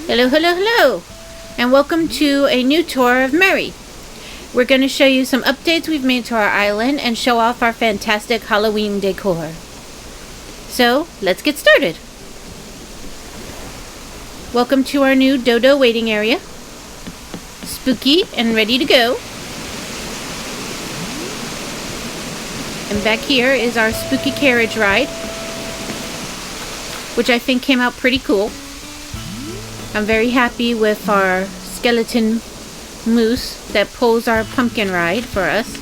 Hello, hello, hello, and welcome to a new tour of Merry. We're going to show you some updates we've made to our island and show off our fantastic Halloween decor. So, let's get started. Welcome to our new Dodo waiting area. Spooky and ready to go. And back here is our spooky carriage ride, which I think came out pretty cool. I'm very happy with our skeleton moose that pulls our pumpkin ride for us.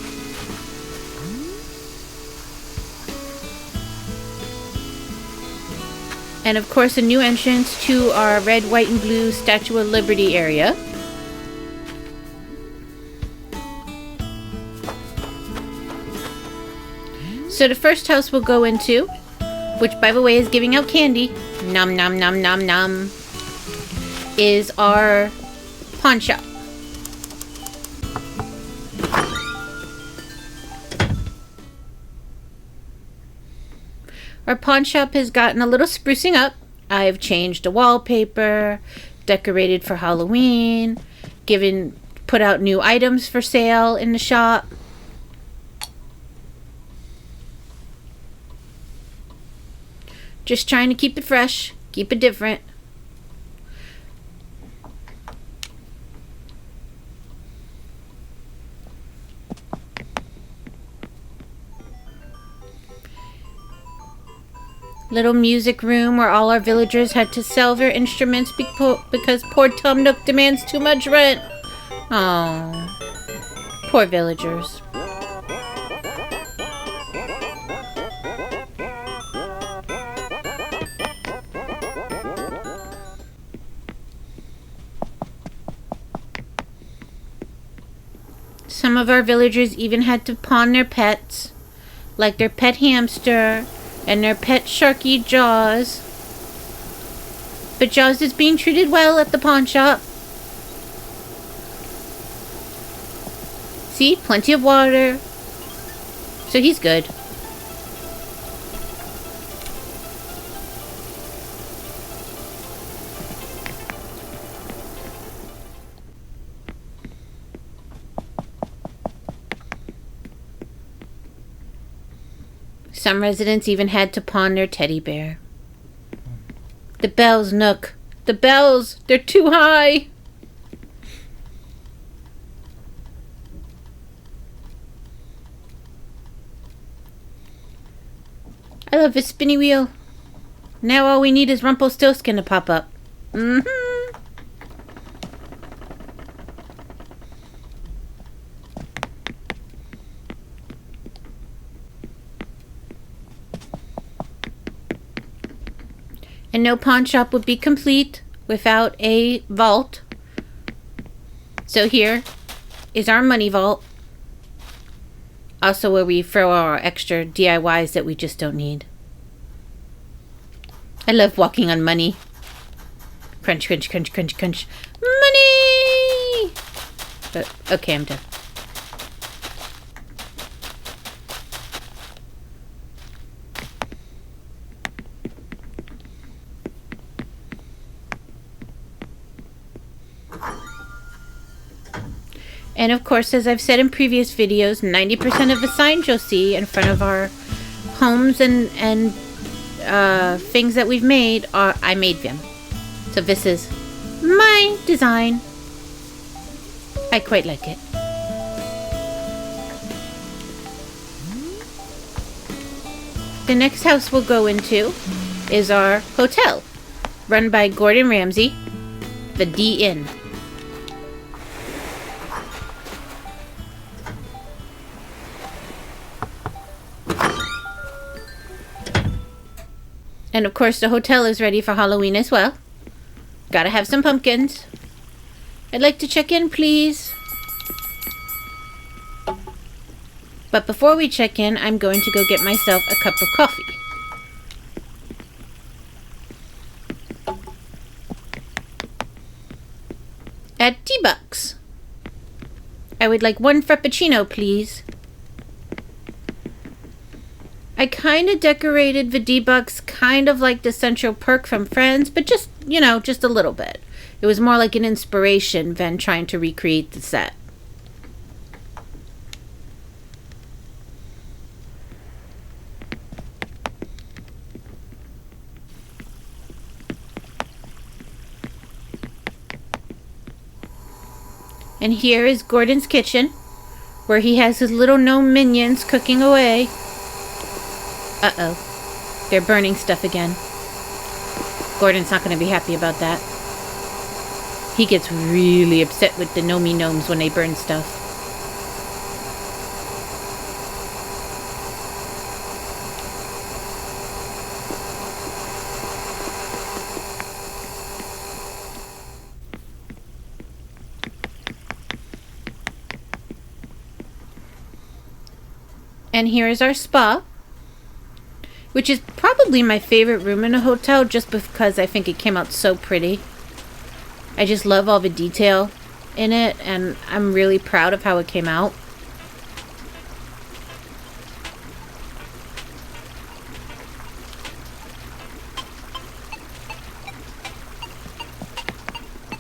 And of course, a new entrance to our red, white, and blue Statue of Liberty area. So the first house we'll go into, which by the way is giving out candy, nom nom nom nom nom, is our pawn shop. Our pawn shop has gotten a little sprucing up. I've changed the wallpaper, decorated for Halloween, put out new items for sale in the shop. Just trying to keep it fresh, keep it different. Little music room where all our villagers had to sell their instruments because poor Tum Nook demands too much rent. Oh, poor villagers. Some of our villagers even had to pawn their pets, like their pet hamster and their pet sharky Jaws. But Jaws is being treated well at the pawn shop. See, plenty of water. So he's good. Some residents even had to pawn their teddy bear. The bells, Nook. The bells! They're too high! I love this spinny wheel. Now all we need is Rumpelstiltskin to pop up. Mm-hmm. And no pawn shop would be complete without a vault. So here is our money vault. Also where we throw our extra DIYs that we just don't need. I love walking on money. Crunch, crunch, crunch, crunch, crunch. Money! But, okay, I'm done. And of course, as I've said in previous videos, 90% of the signs you'll see in front of our homes and things that we've made I made them. So this is my design. I quite like it. The next house we'll go into is our hotel, run by Gordon Ramsay, the D Inn. And of course the hotel is ready for Halloween as well. Gotta have some pumpkins. I'd like to check in, please. But before we check in, I'm going to go get myself a cup of coffee. At T-Bucks. I would like one frappuccino, please. I kind of decorated the D-Bucks kind of like the Central Perk from Friends, but just, you know, just a little bit. It was more like an inspiration than trying to recreate the set. And here is Gordon's kitchen, where he has his little gnome minions cooking away. Uh-oh. They're burning stuff again. Gordon's not going to be happy about that. He gets really upset with the gnomey gnomes when they burn stuff. And here is our spa, which is probably my favorite room in a hotel just because I think it came out so pretty. I just love all the detail in it, and I'm really proud of how it came out.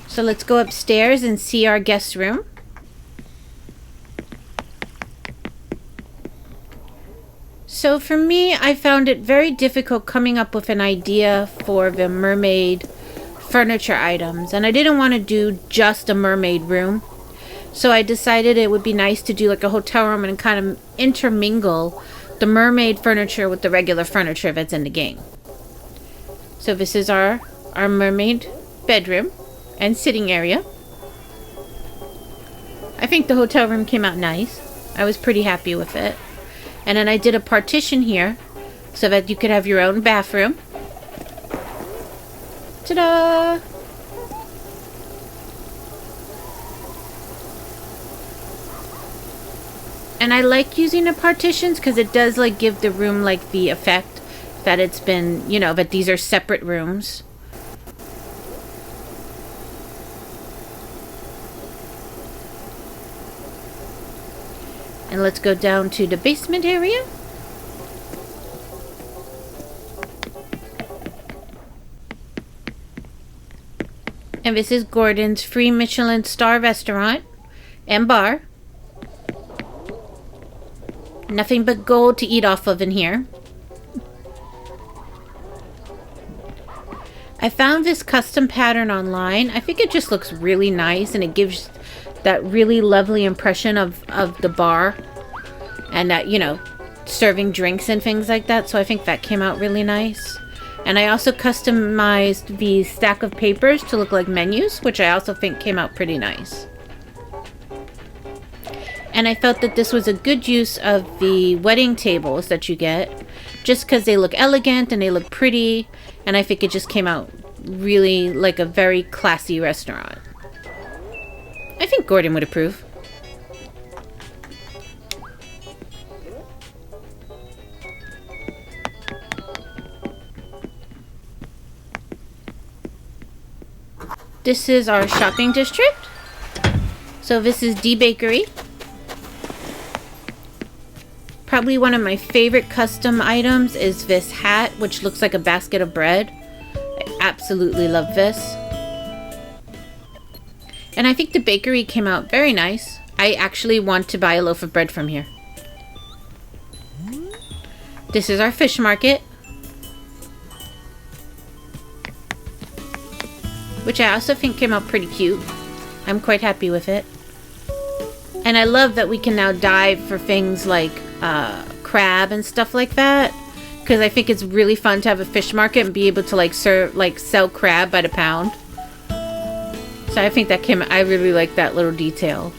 So let's go upstairs and see our guest room. So for me, I found it very difficult coming up with an idea for the mermaid furniture items, and I didn't want to do just a mermaid room. So I decided it would be nice to do like a hotel room and kind of intermingle the mermaid furniture with the regular furniture that's in the game. So this is our mermaid bedroom and sitting area. I think the hotel room came out nice. I was pretty happy with it. And then I did a partition here so that you could have your own bathroom. Ta-da! And I like using the partitions because it does like give the room like the effect that it's been, you know, that these are separate rooms. And let's go down to the basement area. And this is Gordon's free Michelin star restaurant and bar. Nothing but gold to eat off of in here. I found this custom pattern online. I think it just looks really nice, and it gives that really lovely impression of the bar and that, you know, serving drinks and things like that. So I think that came out really nice. And I also customized the stack of papers to look like menus, which I also think came out pretty nice. And I felt that this was a good use of the wedding tables that you get, just because they look elegant and they look pretty, and I think it just came out really like a very classy restaurant. I think Gordon would approve. This is our shopping district. So this is D Bakery. Probably one of my favorite custom items is this hat, which looks like a basket of bread. I absolutely love this. And I think the bakery came out very nice. I actually want to buy a loaf of bread from here. This is our fish market, which I also think came out pretty cute. I'm quite happy with it. And I love that we can now dive for things like crab and stuff like that, because I think it's really fun to have a fish market and be able to like sell crab by the pound. So I think that I really like that little detail.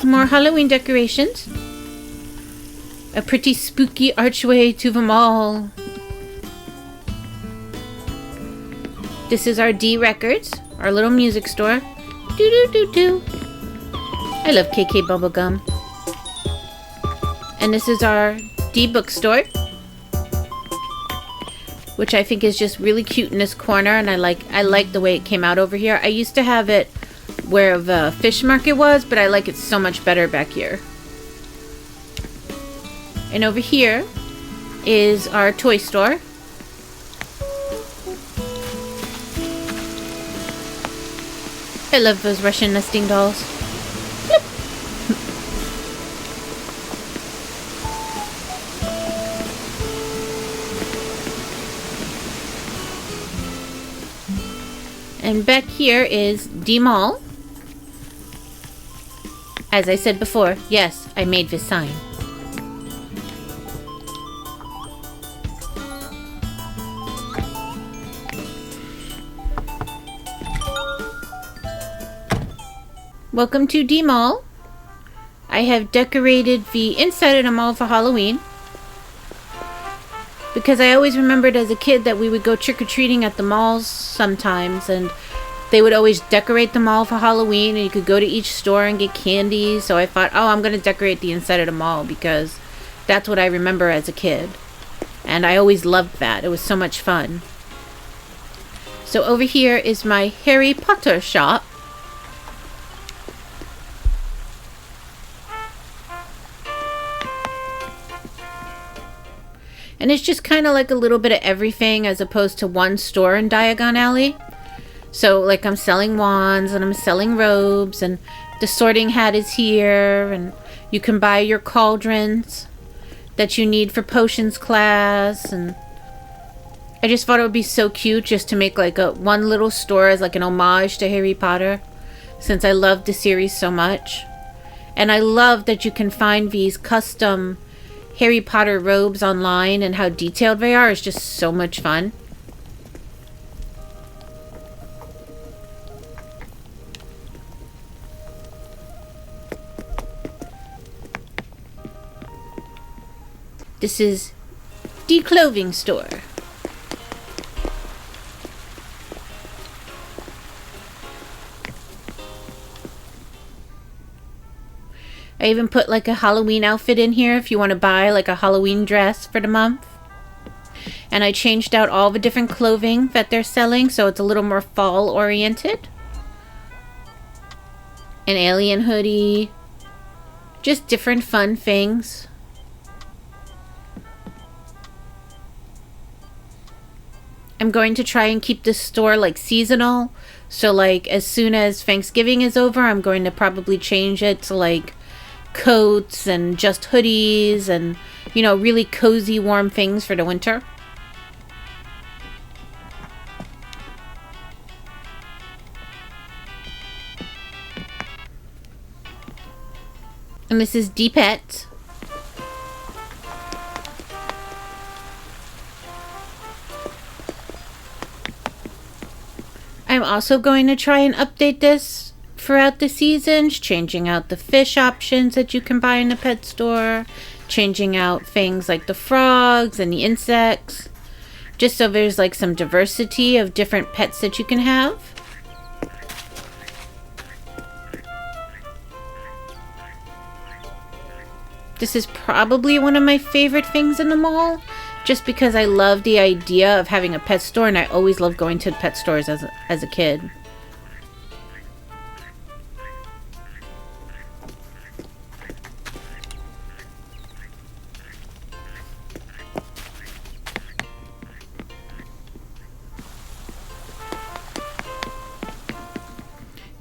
More Halloween decorations. A pretty spooky archway to the mall. This is our D Records, our little music store. Do-do-do-do. I love KK Bubblegum. And this is our D Bookstore, which I think is just really cute in this corner, and I like the way it came out over here. I used to have it where the fish market was, but I like it so much better back here. And over here is our toy store. I love those Russian nesting dolls. And back here is D-Mall. As I said before, yes, I made this sign. Welcome to D-Mall. I have decorated the inside of the mall for Halloween. Because I always remembered as a kid that we would go trick-or-treating at the malls sometimes, and they would always decorate the mall for Halloween, and you could go to each store and get candy. So I thought, oh, I'm going to decorate the inside of the mall because that's what I remember as a kid. And I always loved that. It was so much fun. So over here is my Harry Potter shop. And it's just kind of like a little bit of everything as opposed to one store in Diagon Alley. So like I'm selling wands and I'm selling robes, and the sorting hat is here, and you can buy your cauldrons that you need for potions class. And I just thought it would be so cute just to make like a one little store as like an homage to Harry Potter, since I love the series so much. And I love that you can find these custom Harry Potter robes online, and how detailed they are is just so much fun. This is the clothing store. I even put like a Halloween outfit in here if you want to buy like a Halloween dress for the month. And I changed out all the different clothing that they're selling so it's a little more fall oriented. An alien hoodie. Just different fun things. I'm going to try and keep this store like seasonal. So like as soon as Thanksgiving is over, I'm going to probably change it to like coats and just hoodies and, you know, really cozy warm things for the winter. And this is D-Pet. I'm also going to try and update this throughout the seasons, changing out the fish options that you can buy in the pet store, changing out things like the frogs and the insects, just so there's like some diversity of different pets that you can have. This is probably one of my favorite things in the mall, just because I love the idea of having a pet store, and I always loved going to pet stores as a kid.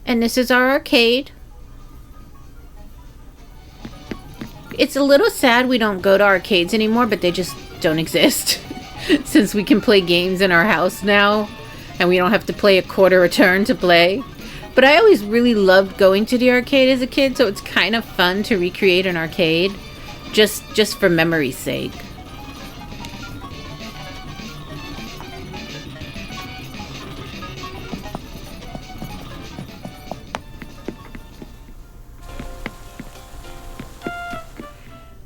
And this is our arcade. It's a little sad we don't go to arcades anymore, but they just don't exist. Since we can play games in our house now, and we don't have to play a quarter a turn to play. But I always really loved going to the arcade as a kid, so it's kind of fun to recreate an arcade, just for memory's sake.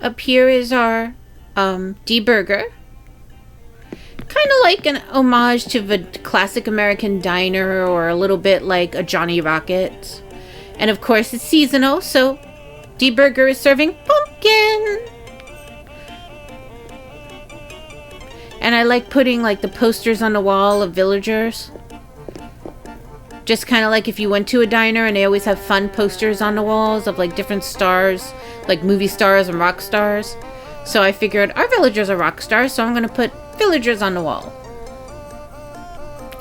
Up here is our D-Burger. Kind of like an homage to the classic American diner, or a little bit like a Johnny Rockets. And of course it's seasonal, so D-Burger is serving pumpkin. And I like putting like the posters on the wall of villagers. Just kind of like if you went to a diner and they always have fun posters on the walls of like different stars, like movie stars and rock stars. So I figured our villagers are rock stars, so I'm going to put villagers on the wall.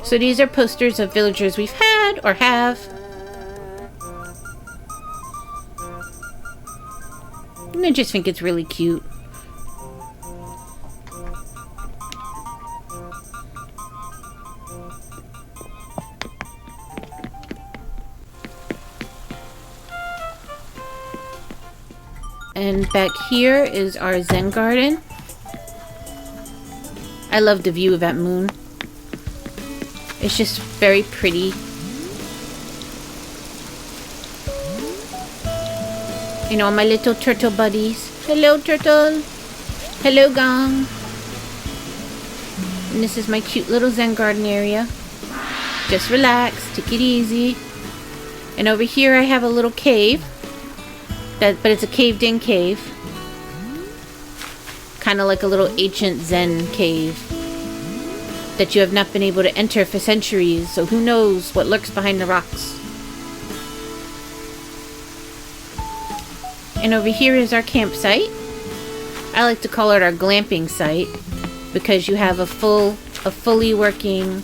So these are posters of villagers we've had or have. And I just think it's really cute. And back here is our Zen Garden. I love the view of that moon. It's just very pretty. You know, my little turtle buddies. Hello, turtle. Hello, Gong. And this is my cute little Zen Garden area. Just relax, take it easy. And over here I have a little cave. But it's a caved-in cave. Kind of like a little ancient Zen cave that you have not been able to enter for centuries, so who knows what lurks behind the rocks. And over here is our campsite. I like to call it our glamping site because you have a fully working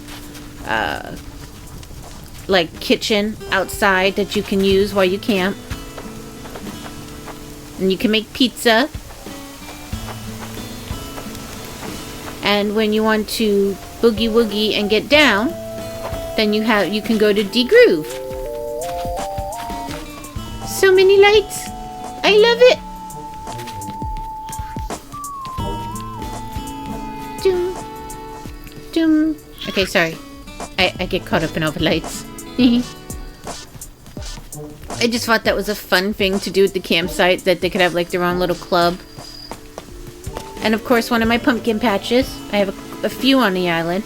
like kitchen outside that you can use while you camp. And you can make pizza. And when you want to boogie woogie and get down, then you can go to D-Groove. So many lights. I love it. Doom. Doom. Okay, sorry. I get caught up in all the lights. I just thought that was a fun thing to do at the campsite, that they could have like their own little club. And of course, one of my pumpkin patches. I have a few on the island.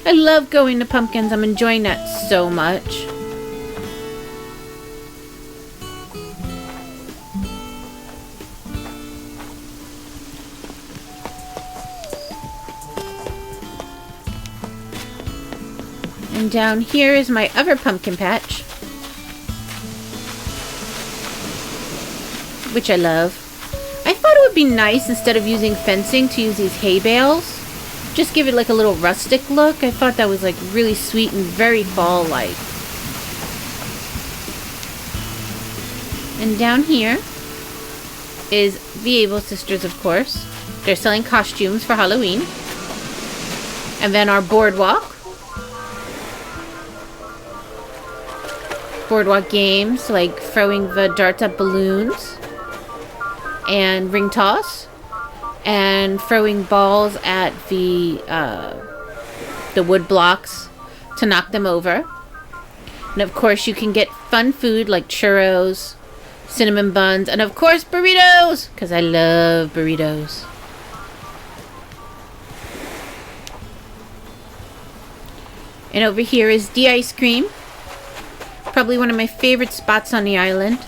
I love going to pumpkins. I'm enjoying that so much. And down here is my other pumpkin patch, which I love. I thought it would be nice, instead of using fencing, to use these hay bales. Just give it like a little rustic look. I thought that was like really sweet and very fall-like. And down here is the Able Sisters, of course. They're selling costumes for Halloween. And then our boardwalk. Boardwalk games like throwing the darts at balloons and ring toss and throwing balls at the wood blocks to knock them over. And of course you can get fun food like churros, cinnamon buns, and of course burritos, because I love burritos. And over here is the ice cream. Probably one of my favorite spots on the island.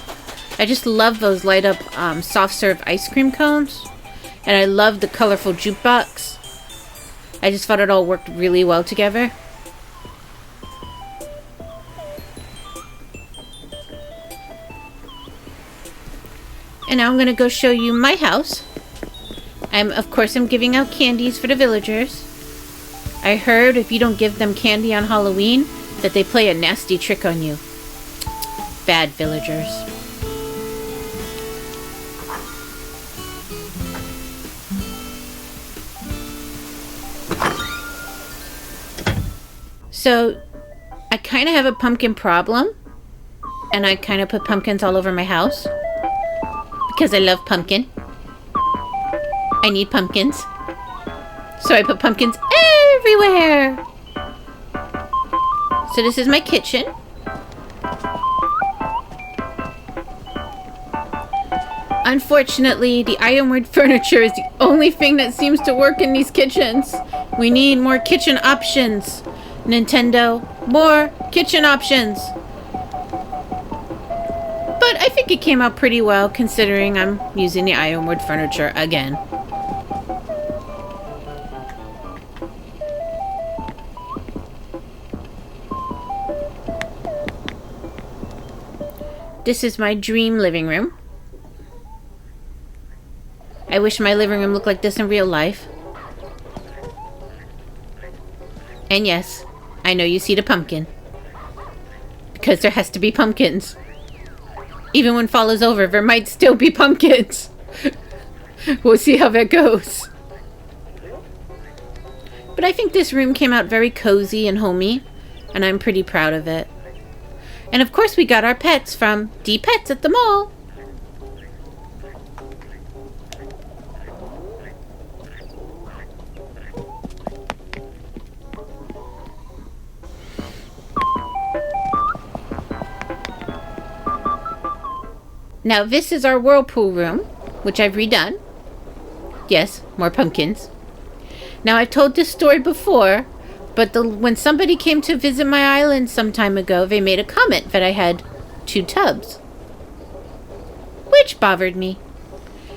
I just love those light up soft serve ice cream cones. And I love the colorful jukebox. I just thought it all worked really well together. And now I'm going to go show you my house. Of course, I'm giving out candies for the villagers. I heard if you don't give them candy on Halloween, that they play a nasty trick on you. Bad villagers. So, I kind of have a pumpkin problem. And I kind of put pumpkins all over my house. Because I love pumpkin. I need pumpkins. So I put pumpkins everywhere. So this is my kitchen. Unfortunately, the ironwood furniture is the only thing that seems to work in these kitchens. We need more kitchen options. Nintendo, more kitchen options. But I think it came out pretty well, considering I'm using the ironwood furniture again. This is my dream living room. I wish my living room looked like this in real life. And yes, I know you see the pumpkin. Because there has to be pumpkins. Even when fall is over, there might still be pumpkins. We'll see how that goes. But I think this room came out very cozy and homey, and I'm pretty proud of it. And of course we got our pets from D Pets at the mall. Now this is our Whirlpool Room, which I've redone. Yes, more pumpkins. Now I've told this story before, but when somebody came to visit my island some time ago, they made a comment that I had 2 tubs. Which bothered me.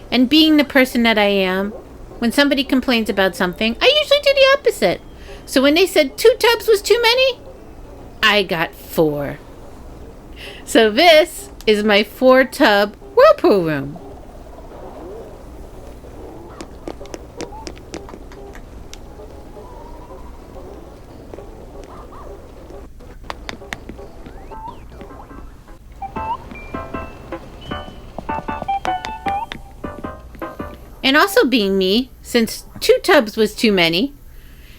And being the person that I am, when somebody complains about something, I usually do the opposite. So when they said 2 tubs was too many, I got 4. So this is my 4-tub Whirlpool Room. And also being me, since 2 tubs was too many,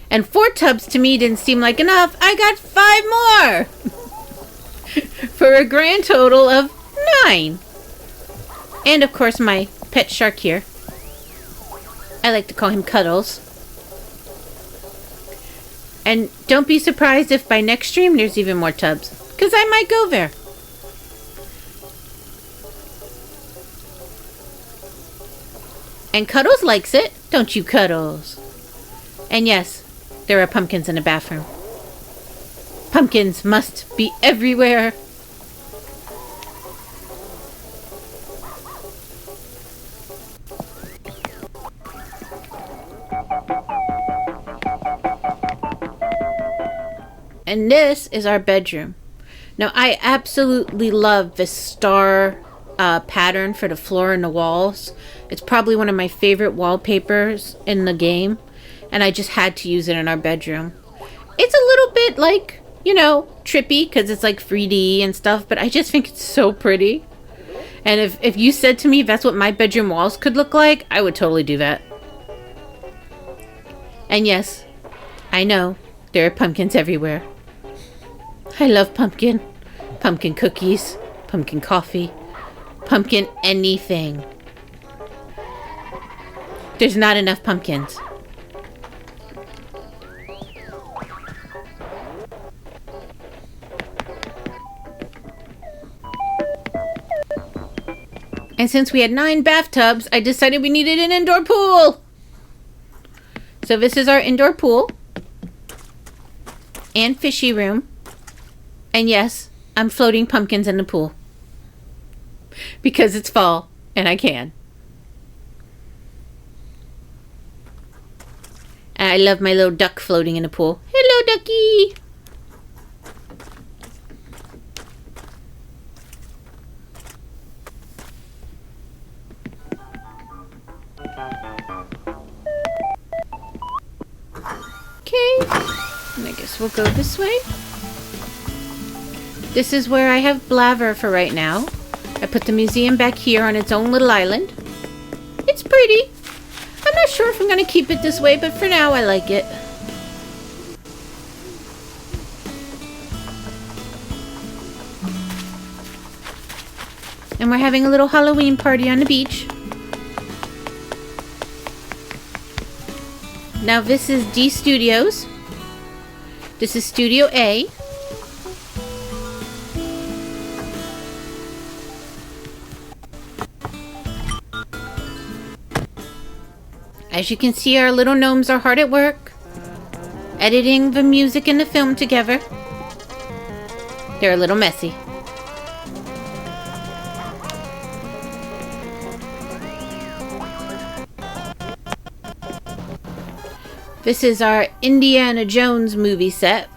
and 4 tubs to me didn't seem like enough, I got 5 more! For a grand total of 9. And of course my pet shark here. I like to call him Cuddles. And don't be surprised if by next stream there's even more tubs, because I might go there. And Cuddles likes it, don't you, Cuddles? And yes, there are pumpkins in the bathroom. Pumpkins must be everywhere. And this is our bedroom. Now, I absolutely love this star pattern for the floor and the walls. It's probably one of my favorite wallpapers in the game, and I just had to use it in our bedroom. It's a little bit like, you know, trippy because it's like 3D and stuff, but I just think it's so pretty. And if you said to me that's what my bedroom walls could look like, I would totally do that. And yes, I know there are pumpkins everywhere. I love pumpkin. Pumpkin cookies, pumpkin coffee, pumpkin anything. There's not enough pumpkins. And since we had 9 bathtubs, I decided we needed an indoor pool. So this is our indoor pool and fishy room. And yes, I'm floating pumpkins in the pool. Because it's fall and I can. And I love my little duck floating in the pool. Hello, ducky! Okay, and I guess we'll go this way. This is where I have Blaver for right now. I put the museum back here on its own little island. It's pretty. I'm not sure if I'm going to keep it this way, but for now I like it. And we're having a little Halloween party on the beach. Now this is D Studios. This is Studio A. As you can see, our little gnomes are hard at work, editing the music and the film together. They're a little messy. This is our Indiana Jones movie set,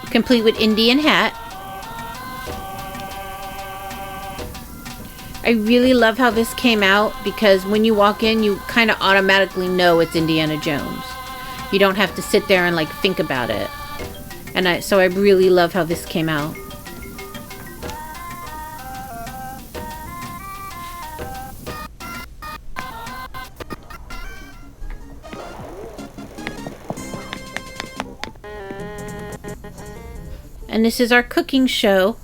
complete with Indian hat. I I really love how this came out because when you walk in, you kind of automatically know it's Indiana Jones. You don't have to sit there and like think about it. And so I really love how this came out. And this is our cooking show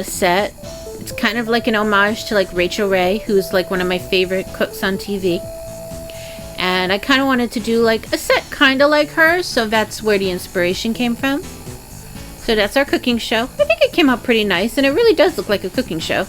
set. It's kind of like an homage to like Rachel Ray, who's like one of my favorite cooks on TV. And I kind of wanted to do like a set kind of like her, so that's where the inspiration came from. So that's our cooking show. I think it came out pretty nice, and it really does look like a cooking show.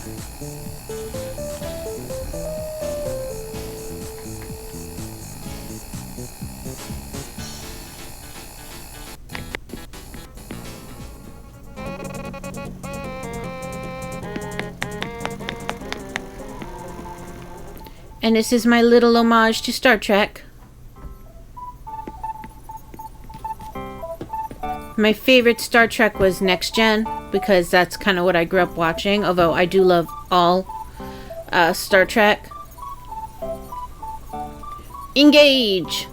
And this is my little homage to Star Trek. My favorite Star Trek was Next Gen, because that's kind of what I grew up watching, although I do love all Star Trek. Engage!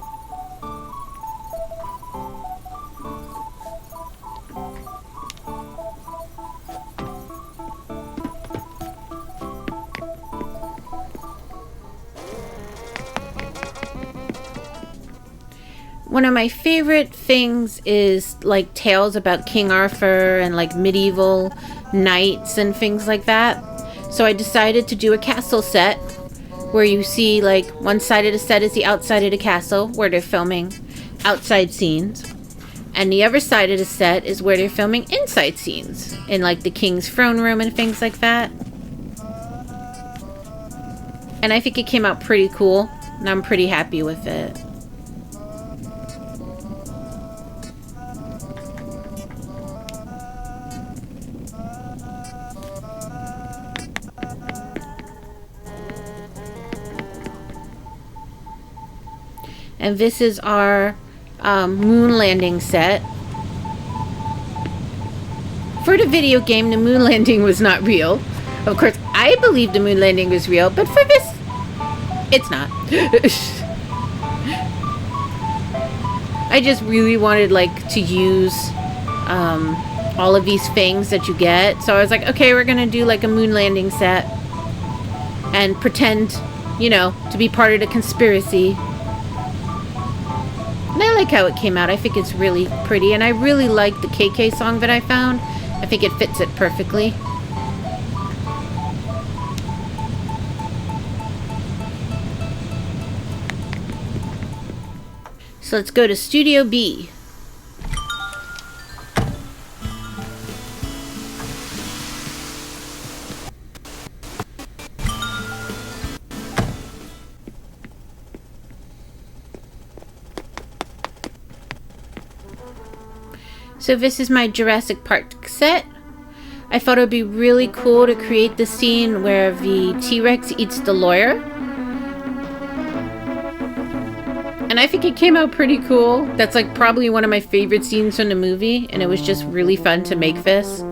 One of my favorite things is like tales about King Arthur and like medieval knights and things like that. So I decided to do a castle set where you see like one side of the set is the outside of the castle where they're filming outside scenes. And the other side of the set is where they're filming inside scenes in like the king's throne room and things like that. And I think it came out pretty cool and I'm pretty happy with it. And this is our moon landing set. For the video game, the moon landing was not real. Of course, I believe the moon landing was real, but for this, it's not. I just really wanted like to use all of these things that you get. So I was like, okay, we're gonna do like a moon landing set and pretend, you know, to be part of the conspiracy. And I like how it came out. I think it's really pretty. And I really like the KK song that I found. I think it fits it perfectly. So let's go to Studio B. So this is my Jurassic Park set. I thought it would be really cool to create the scene where the T-Rex eats the lawyer. And I think it came out pretty cool. That's like probably one of my favorite scenes from the movie, and it was just really fun to make this.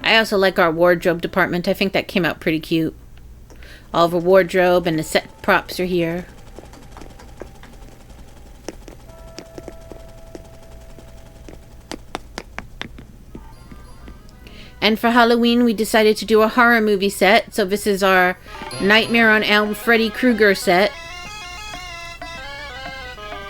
I also like our wardrobe department. I think that came out pretty cute. All of our wardrobe and the set props are here. And for Halloween, we decided to do a horror movie set. So this is our Nightmare on Elm Freddy Krueger set.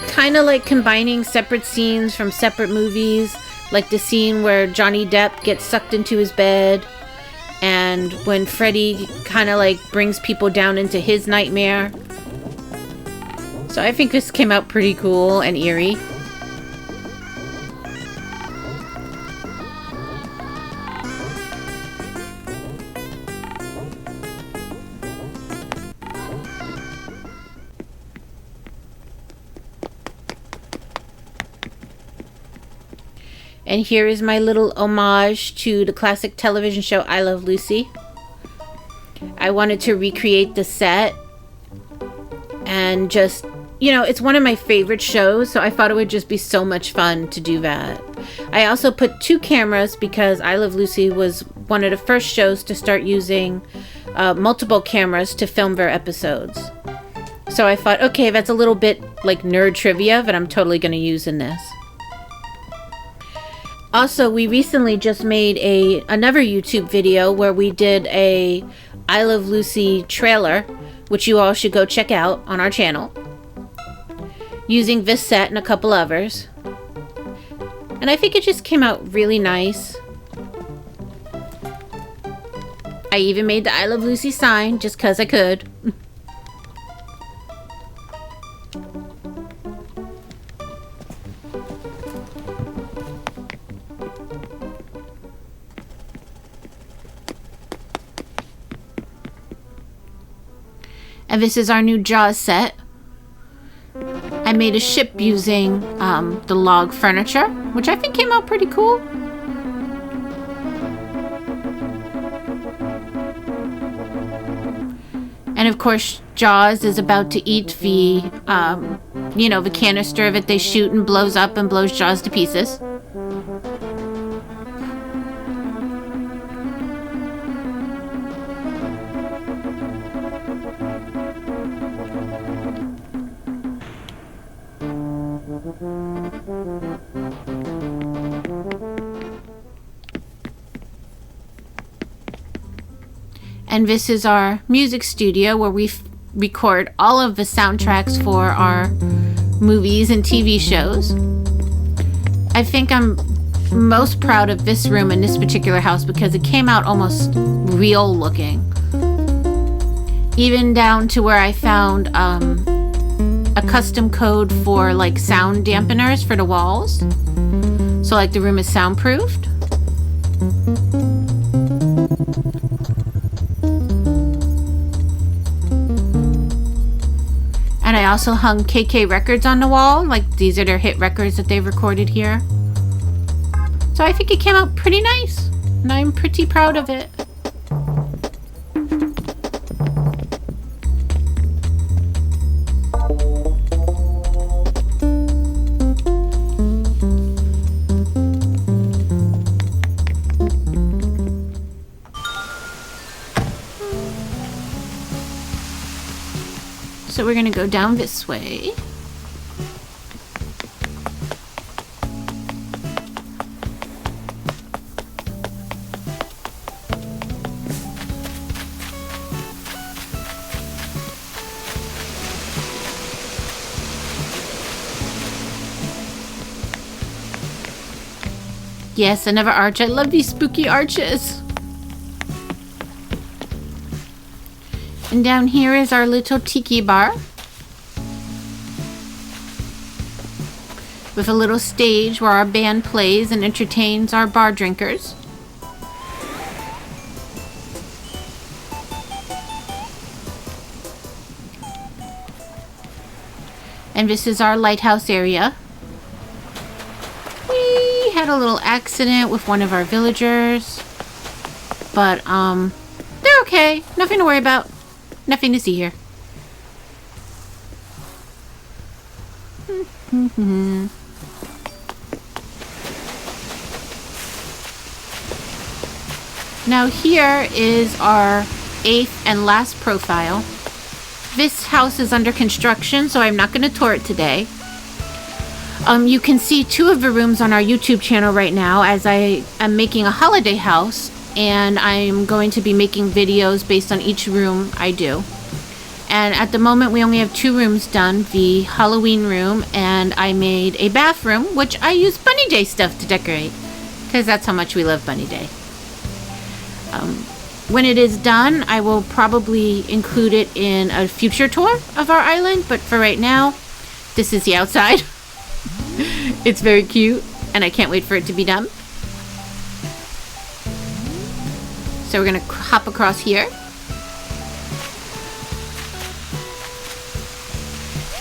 Kind of like combining separate scenes from separate movies. Like the scene where Johnny Depp gets sucked into his bed. And when Freddy kind of like brings people down into his nightmare. So I think this came out pretty cool and eerie. And here is my little homage to the classic television show I Love Lucy. I wanted to recreate the set and just, it's one of my favorite shows, so I thought it would just be so much fun to do that. I also put 2 cameras because I Love Lucy was one of the first shows to start using multiple cameras to film their episodes. So I thought, okay, that's a little bit like nerd trivia that I'm totally going to use in this. Also, we recently just made another YouTube video where we did a I Love Lucy trailer, which you all should go check out on our channel, using this set and a couple others. And I think it just came out really nice. I even made the I Love Lucy sign just because I could. And this is our new Jaws set. I made a ship using the log furniture, which I think came out pretty cool. And of course, Jaws is about to eat the, the canister that they shoot and blows up and blows Jaws to pieces. And this is our music studio where we record all of the soundtracks for our movies and TV shows. I think I'm most proud of this room in this particular house because it came out almost real looking. Even down to where I found a custom code for like sound dampeners for the walls. So like the room is soundproofed. And I also hung KK records on the wall. Like these are their hit records that they've recorded here. So I think it came out pretty nice. And I'm pretty proud of it. So we're going to go down this way. Yes, another arch. I love these spooky arches. And down here is our little tiki bar with a little stage where our band plays and entertains our bar drinkers. And this is our lighthouse area. We had a little accident with one of our villagers, but they're okay. Nothing to worry about. Nothing to see here. Now here is our 8th and last profile. This house is under construction, so I'm not going to tour it today. You can see 2 of the rooms on our YouTube channel right now as I am making a holiday house, and I'm going to be making videos based on each room I do. And at the moment we only have 2 rooms done, the Halloween room, and I made a bathroom, which I use Bunny Day stuff to decorate, because that's how much we love Bunny Day. When it is done, I will probably include it in a future tour of our island, but for right now, this is the outside. It's very cute, and I can't wait for it to be done. So we're going to hop across here.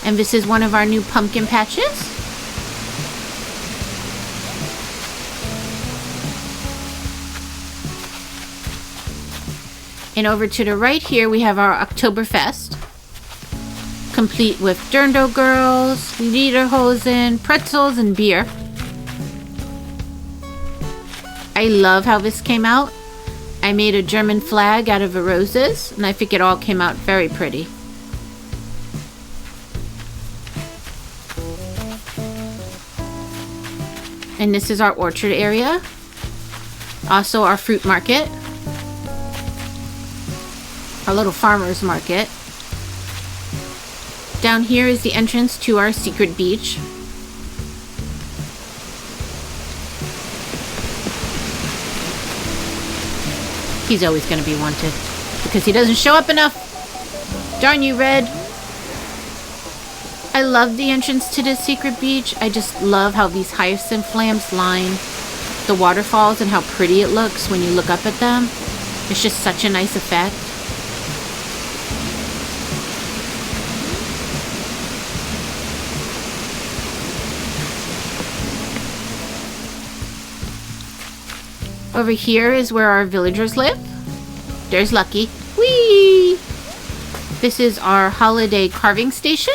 And this is one of our new pumpkin patches. And over to the right here, we have our Oktoberfest complete with dirndl girls, lederhosen, pretzels, and beer. I love how this came out. I made a German flag out of the roses, and I think it all came out very pretty. And this is our orchard area. Also our fruit market. Our little farmer's market. Down here is the entrance to our secret beach. He's always going to be wanted because he doesn't show up enough. Darn you, Red. I love the entrance to this secret beach. I just love how these hyacinth lamps line the waterfalls and how pretty it looks when you look up at them. It's just such a nice effect. Over here is where our villagers live. There's Lucky. Whee! This is our holiday carving station.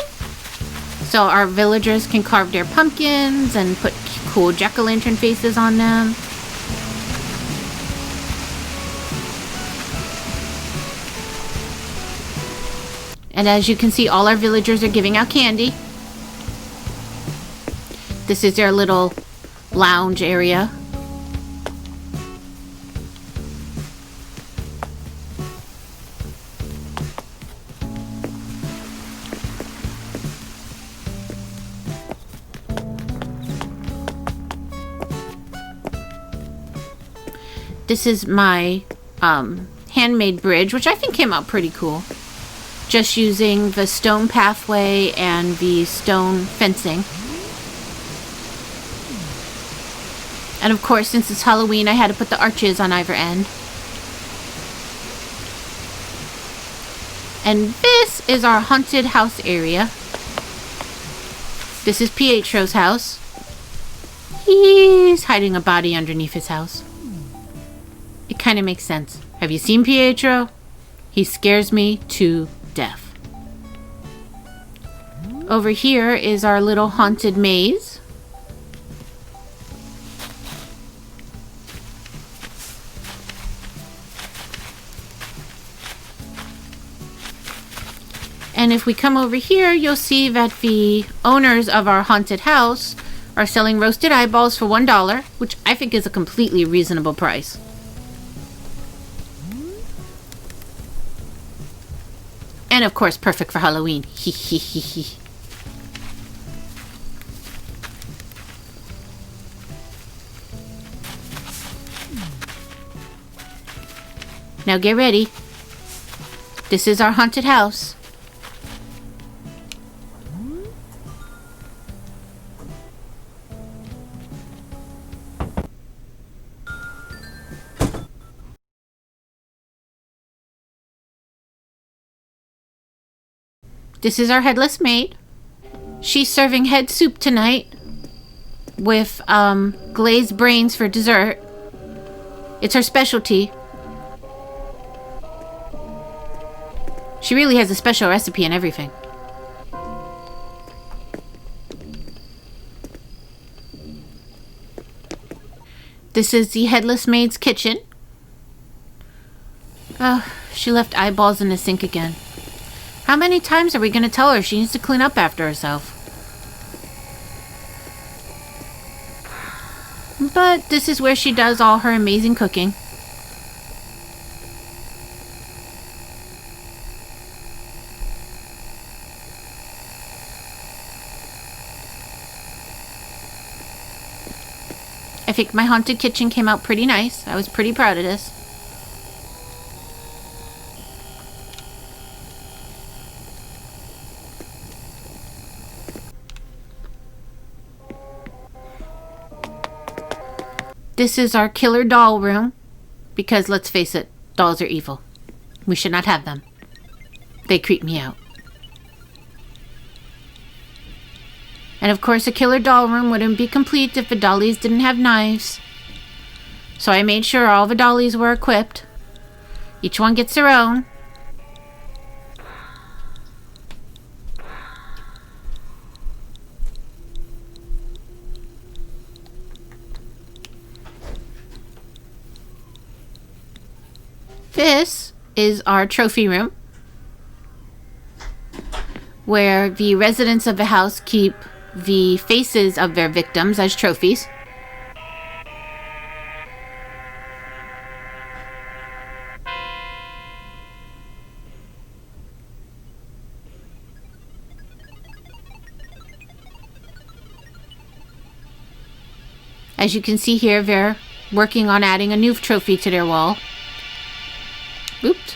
So our villagers can carve their pumpkins and put cool jack-o'-lantern faces on them. And as you can see, all our villagers are giving out candy. This is their little lounge area. This is my handmade bridge, which I think came out pretty cool. Just using the stone pathway and the stone fencing. And of course, since it's Halloween, I had to put the arches on either end. And this is our haunted house area. This is Pietro's house. He's hiding a body underneath his house. It kind of makes sense. Have you seen Pietro? He scares me to death. Over here is our little haunted maze. And if we come over here, you'll see that the owners of our haunted house are selling roasted eyeballs for $1, which I think is a completely reasonable price. And of course, perfect for Halloween. Hee hee hee hee. Now get ready. This is our haunted house. This is our Headless Mate. She's serving head soup tonight with glazed brains for dessert. It's her specialty. She really has a special recipe and everything. This is the Headless Maid's kitchen. Oh, she left eyeballs in the sink again. How many times are we going to tell her she needs to clean up after herself? But this is where she does all her amazing cooking. I think my haunted kitchen came out pretty nice. I was pretty proud of this. This is our killer doll room, because let's face it, dolls are evil. We should not have them. They creep me out. And of course, a killer doll room wouldn't be complete if the dollies didn't have knives. So I made sure all the dollies were equipped. Each one gets their own. This is our trophy room, where the residents of the house keep the faces of their victims as trophies. As you can see here, they're working on adding a new trophy to their wall. Oops.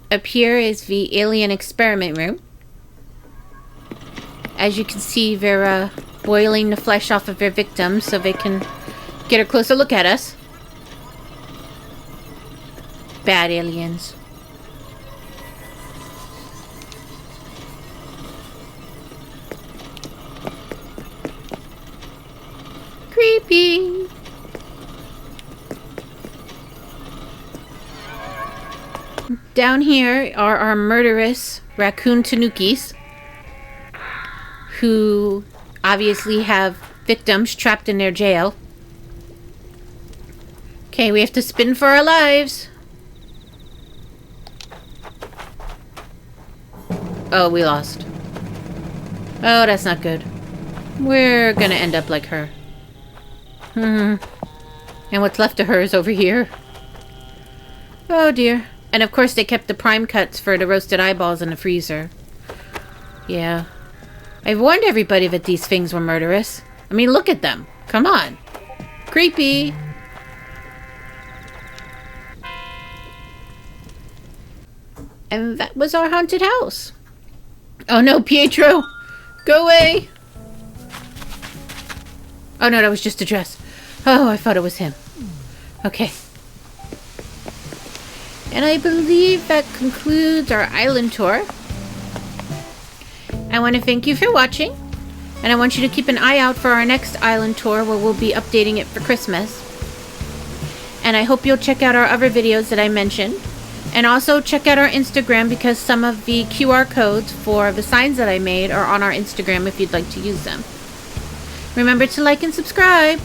Up here is the alien experiment room. As you can see, they're boiling the flesh off of their victims so they can get a closer look at us. Bad aliens. Creepy. Down here are our murderous raccoon tanukis, who obviously have victims trapped in their jail. Okay, we have to spin for our lives. Oh, we lost. Oh, that's not good. We're gonna end up like her. And what's left of her is over here. Oh dear. And of course they kept the prime cuts for the roasted eyeballs in the freezer. Yeah. I've warned everybody that these things were murderous. I mean, look at them. Come on. Creepy. And that was our haunted house. Oh no, Pietro! Go away! Oh no, that was just a dress. Oh, I thought it was him. Okay. And I believe that concludes our island tour. I want to thank you for watching. And I want you to keep an eye out for our next island tour where we'll be updating it for Christmas. And I hope you'll check out our other videos that I mentioned. And also check out our Instagram because some of the QR codes for the signs that I made are on our Instagram if you'd like to use them. Remember to like and subscribe.